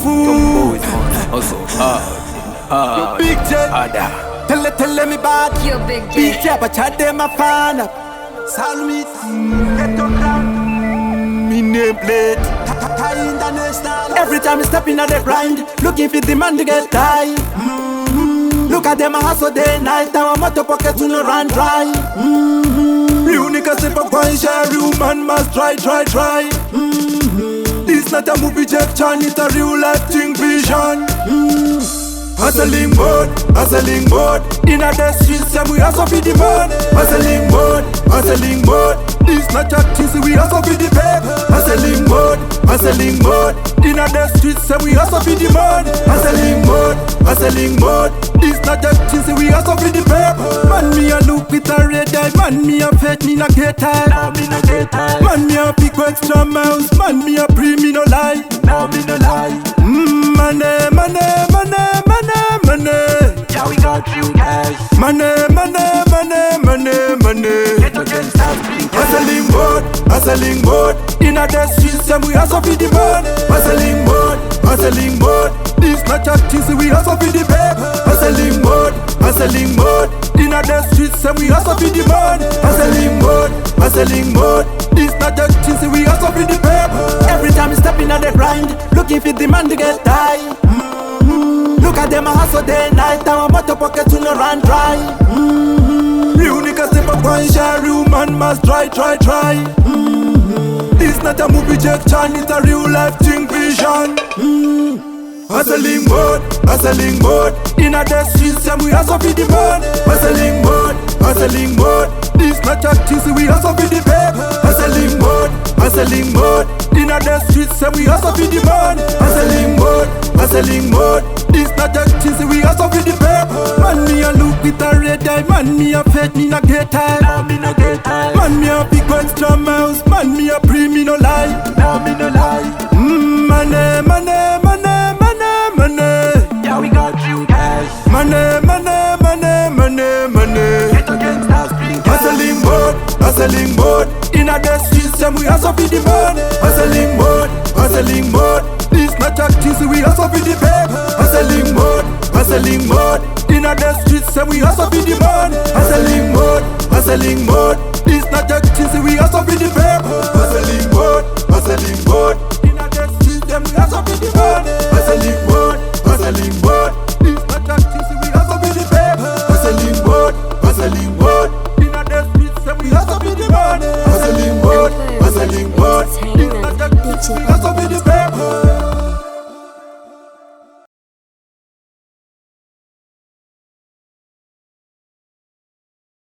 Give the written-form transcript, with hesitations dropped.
fool. Hustle hard, Big Jet, harder. tell me bad. Yo, Big Big Jet. Jet, but chat them a fan. Salmit, get on down. Me name plate, international. Every time I step in the grind, looking for the man to get die. Look at them a hustle day night. Our motor pocket to no run dry. Unique step up one share, real man must try. This not a movie Jack Chan, it's a real life thing vision. Hustling mode. In a the streets, and we hustle for the man. Hustling mode. This not a thing, so we hustle for the paper. Hustling mode. In a the streets, and we hustle for the man. Hustling mode. This not a thing, so we hustle for the paper. Man, me a look with a red eye. Man, me a fed, me not get tired. Man, me a pick extra miles. Man, me a pre, me no lie. Money. Yeah, we got you guys. Money. Get your chest out, big Hustling mode. In a the streets, and we hustle for the man. Hustling mode. This not a thing, so we hustle for the paper. Hustling mode. In a the streets, and we hustle for the man. Hustling mode. This not a thing, so we hustle for the paper. Every time I step in the grind, looking for the man to get die. Look at them a hustle day night. Our motor pocket to no run dry. Unique step up one share, real man must try. This not a movie Jack Chan, it's a real life thing vision. Hustling mode. In a the streets, and we hustle for the man. Hustling mode. This not a thing, so we hustle for the paper. Hustling mode. In a the streets, and we hustle for the man. Hustling mode. This not a thing, so we hustle for the paper. Man, me a look with a red eye. Man, me a fed, me not get tired. Man, me a pick extra miles. Man, me a pre, me no lie. Money. Yeah, we got you guys. Money. Get your chest out, big Hustling mode. In a the streets, and we hustle for the man. Hustling mode. This not a thing, so we hustle for the paper. Hustling mode. In a the streets, and we hustle for the man. Hustling mode. This not a thing, so we hustle for the paper. Hustling mode. In a the streets, and we hustle for the man. Hustling mode. This not a thing, so we hustle for the paper. Hustling mode. In a the streets, and we hustle for the man. Hustling mode. This not a thing, so we hustle for the paper.